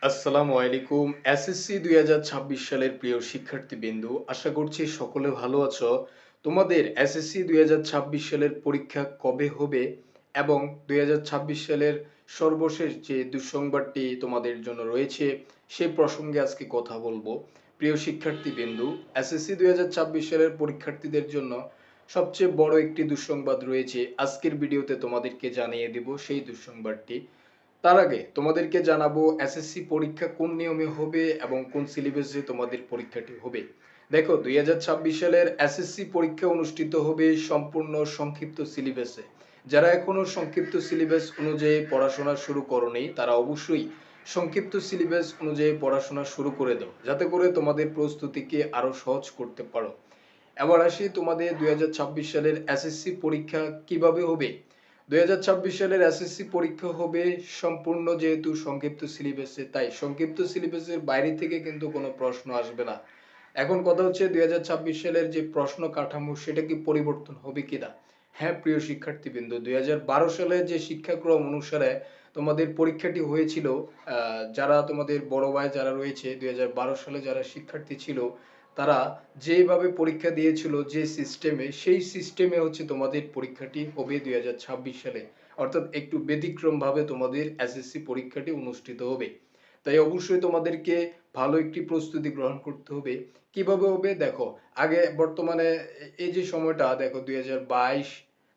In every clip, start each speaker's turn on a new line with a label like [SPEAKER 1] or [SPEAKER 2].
[SPEAKER 1] আসসালামু আলাইকুম। এসএসসি ২০২৬ সালের প্রিয় শিক্ষার্থীবৃন্দু, আশা করছি সকলে ভালো আছো। তোমাদের এসএসসি ২০২৬ সালের পরীক্ষা কবে হবে এবং ২০২৬ সালের সর্বশেষ যে দুঃসংবাদটি তোমাদের জন্য রয়েছে সেই প্রসঙ্গে আজকে কথা বলবো। প্রিয় শিক্ষার্থীবৃন্দু, এসএসসি ২০২৬ সালের পরীক্ষার্থীদের জন্য সবচেয়ে বড় একটি দুঃসংবাদ রয়েছে। আজকের ভিডিওতে তোমাদেরকে জানিয়ে দেব সেই দুঃসংবাদটি। তার আগে তোমাদেরকে জানাবো এসএসসি পরীক্ষা কোন নিয়মে হবে এবং কোন সিলেবাসে তোমাদের পরীক্ষাটি হবে। দেখো, ২০২৬ সালের এসএসসি পরীক্ষা অনুষ্ঠিত হবে সম্পূর্ণ সংক্ষিপ্ত সিলেবাসে। যারা এখনো সংক্ষিপ্ত সিলেবাস অনুযায়ী পড়াশোনা শুরু করোনি তারা অবশ্যই সংক্ষিপ্ত সিলেবাস অনুযায়ী পড়াশোনা শুরু করে দাও, যাতে করে তোমাদের প্রস্তুতিকে আরো সহজ করতে পারো। এবার আসি তোমাদের ২০২৬ সালের এসএসসি পরীক্ষা কিভাবে হবে। ২০২৬ সালের এসএসসি পরীক্ষা হবে সম্পূর্ণ যেহেতু সংক্ষিপ্ত সিলেবাসে, তাই সংক্ষিপ্ত সিলেবাসের বাইরে থেকে কিন্তু কোনো প্রশ্ন আসবে না। এখন কথা হচ্ছে ২০২৬ সালের যে প্রশ্ন কাঠামো সেটা কি পরিবর্তন হবে কিনা। হ্যাঁ প্রিয় শিক্ষার্থীবৃন্দ, ২০১২ সালে যে শিক্ষাক্রম অনুসারে তোমাদের পরীক্ষাটি হয়েছিল, যারা তোমাদের বড় ভাই যারা রয়েছে ২০১২ সালে যারা শিক্ষার্থী ছিল তারা যেভাবে পরীক্ষা দিয়েছিল যে সিস্টেমে, সেই সিস্টেমে হচ্ছে তোমাদের পরীক্ষাটি হবে ২০২৬ সালে। অর্থাৎ একটু ব্যতিক্রম ভাবে তোমাদের এসএসসি পরীক্ষাটি অনুষ্ঠিত হবে। তাই অবশ্যই তোমাদেরকে ভালো একটি প্রস্তুতি গ্রহণ করতে হবে। কিভাবে হবে দেখো, আগে বর্তমানে এই যে সময়টা দেখো ২০২২,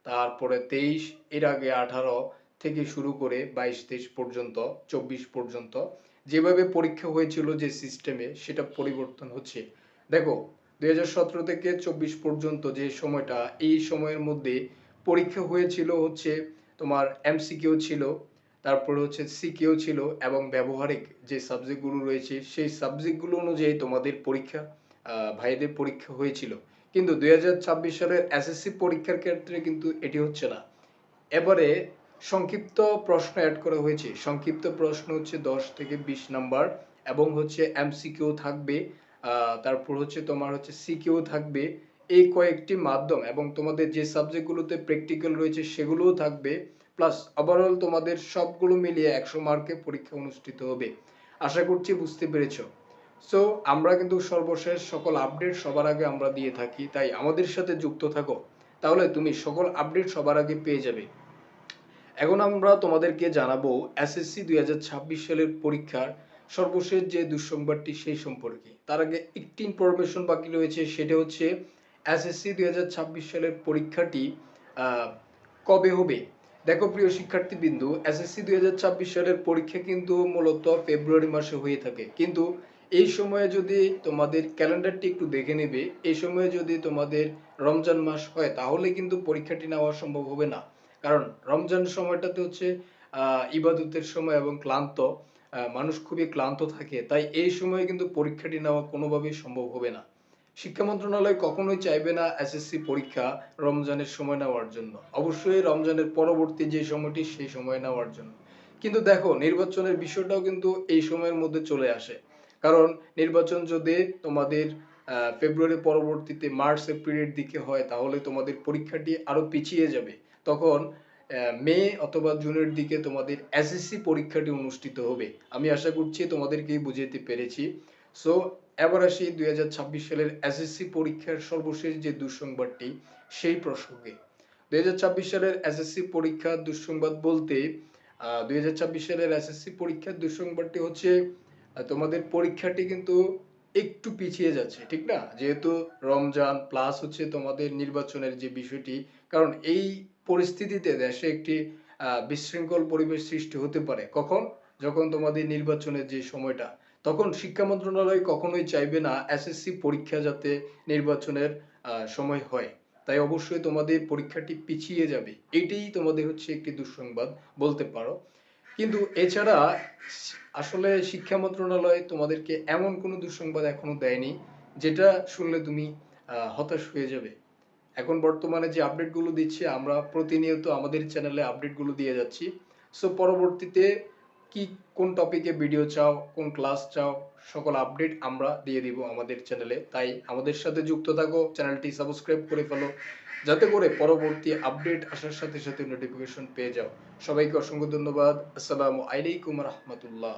[SPEAKER 1] তারপরে ২৩, এর আগে ১৮ থেকে শুরু করে ২২-২৩ পর্যন্ত, ২৪ পর্যন্ত যেভাবে পরীক্ষা হয়েছিল যে সিস্টেমে, সেটা পরিবর্তন হচ্ছে। দেখো, ২০১৭ থেকে ২৪ পর্যন্ত যে সময়টা, এই সময়ের মধ্যে পরীক্ষা হয়েছিল হচ্ছে তোমার এমসিকিউ ছিল, তারপরে হচ্ছে সিকিউ ছিল এবং ব্যবহারিক যে সাবজেক্টগুলো রয়েছে সেই সাবজেক্টগুলো অনুযায়ী তোমাদের পরীক্ষা, ভাইদের পরীক্ষা হয়েছিল। কিন্তু ২০২৬ সালের এসএসসি পরীক্ষার ক্ষেত্রে কিন্তু এটি হচ্ছে না। এবারে সংক্ষিপ্ত প্রশ্ন অ্যাড করা হয়েছে। সংক্ষিপ্ত প্রশ্ন হচ্ছে ১০ থেকে ২০ নাম্বার এবং হচ্ছে এমসিকিউ থাকবে, তারপর হচ্ছে তোমার হচ্ছে সিকিউ থাকবে। এই কয়েকটি মাধ্যম এবং তোমাদের যে সাবজেক্টগুলোতে প্র্যাকটিক্যাল রয়েছে সেগুলোও থাকবে। প্লাস ওভারঅল তোমাদের সবগুলো মিলিয়ে ১০০ মার্কের পরীক্ষা অনুষ্ঠিত হবে। আশা করছি বুঝতে পেরেছো। সো আমরা কিন্তু সর্বশেষ সকল আপডেট সবার আগে আমরা দিয়ে থাকি, তাই আমাদের সাথে যুক্ত থাকো, তাহলে তুমি সকল আপডেট সবার আগে পেয়ে যাবে। এখন আমরা তোমাদেরকে জানাবো এসএসসি ২০২৬ সালের পরীক্ষার সর্বশেষ যে দুঃসংবাদটি সেই সম্পর্কে। তার আগে একটি ইনফরমেশন বাকি রয়েছে, সেটা হচ্ছে এসএসসি ২০২৬ সালের পরীক্ষাটি কবে হবে। দেখো প্রিয় শিক্ষার্থীবৃন্দু, এসএসসি ২০২৬ সালের পরীক্ষা কিন্তু মূলত ফেব্রুয়ারি মাসে হয়ে থাকে, কিন্তু এই সময়ে যদি তোমাদের ক্যালেন্ডারটি একটু দেখে নেবে, এই সময়ে যদি তোমাদের রমজান মাস হয় তাহলে কিন্তু পরীক্ষাটি নেওয়া সম্ভব হবে না। কারণ রমজান সময়টাতে হচ্ছে ইবাদতের সময় এবং ক্লান্ত, মানুষ খুবই ক্লান্ত থাকে, তাই এই সময়ে কিন্তু পরীক্ষাটি নেওয়া কোনোভাবেই সম্ভব হবে না। শিক্ষা মন্ত্রণালয় কখনোই চাইবে না এসএসসি পরীক্ষা রমজানের সময় নেওয়ার জন্য, অবশ্যই রমজানের পরবর্তী যে সময়টি সেই সময় নেওয়ার জন্য। কিন্তু দেখো, নির্বাচনের বিষয়টাও কিন্তু এই সময়ের মধ্যে চলে আসে। কারণ নির্বাচন যদি তোমাদের ফেব্রুয়ারি পরবর্তীতে মার্চ এপ্রিলের দিকে হয় তাহলে তোমাদের পরীক্ষাটি আরো পিছিয়ে যাবে। তখন মে অথবা জুনের দিকে তোমাদের এসএসসি পরীক্ষাটি অনুষ্ঠিত হবে। আমি আশা করছি তোমাদেরকে বুঝাতে পেরেছি। সো এবার আসি ২০২৬ সালের এসএসসি পরীক্ষার সর্বশেষ যে দুঃসংবাদটি সেই প্রসঙ্গে। ২০২৬ সালের এসএসসি পরীক্ষার দুঃসংবাদ বলতে ২০২৬ সালের এসএসসি পরীক্ষার দুঃসংবাদটি হচ্ছে তোমাদের পরীক্ষাটি কিন্তু একটু পিছিয়ে যাচ্ছে, ঠিক না? যেহেতু রমজান প্লাস হচ্ছে তোমাদের নির্বাচনের যে বিষয়টি, কারণ এই পরিস্থিতিতে দেশে একটি বিশৃঙ্খল পরিবেশ সৃষ্টি হতে পারে। কখন? যখন তোমাদের নির্বাচনের যে সময়টা, তখন শিক্ষা মন্ত্রণালয় কখনোই চাইবে না এসএসসি পরীক্ষা যাতে নির্বাচনের সময় হয়। তাই অবশ্যই তোমাদের পরীক্ষাটি পিছিয়ে যাবে। এটাই তোমাদের হচ্ছে একটি দুঃসংবাদ বলতে পারো। কিন্তু এছাড়া আসলে শিক্ষা মন্ত্রণালয় তোমাদেরকে এমন কোনো দুঃসংবাদ এখনো দেয়নি যেটা শুনলে তুমি হতাশ হয়ে যাবে। এখন বর্তমানে যে আপডেটগুলো দিচ্ছে, আমরা প্রতিনিয়ত আমাদের চ্যানেলে আপডেটগুলো দিয়ে যাচ্ছি। সো পরবর্তীতে কি কোন টপিকে ভিডিও চাও, কোন ক্লাস চাও, সকল আপডেট আমরা দিয়ে দিব আমাদের চ্যানেলে। তাই আমাদের সাথে যুক্ত থাকো, চ্যানেলটি সাবস্ক্রাইব করে ফেলো, যাতে করে পরবর্তী আপডেট আসার সাথে সাথে নোটিফিকেশন পেয়ে যাও। সবাইকে অসংখ্য ধন্যবাদ। আসসালামু আলাইকুম রহমতুল্লাহ।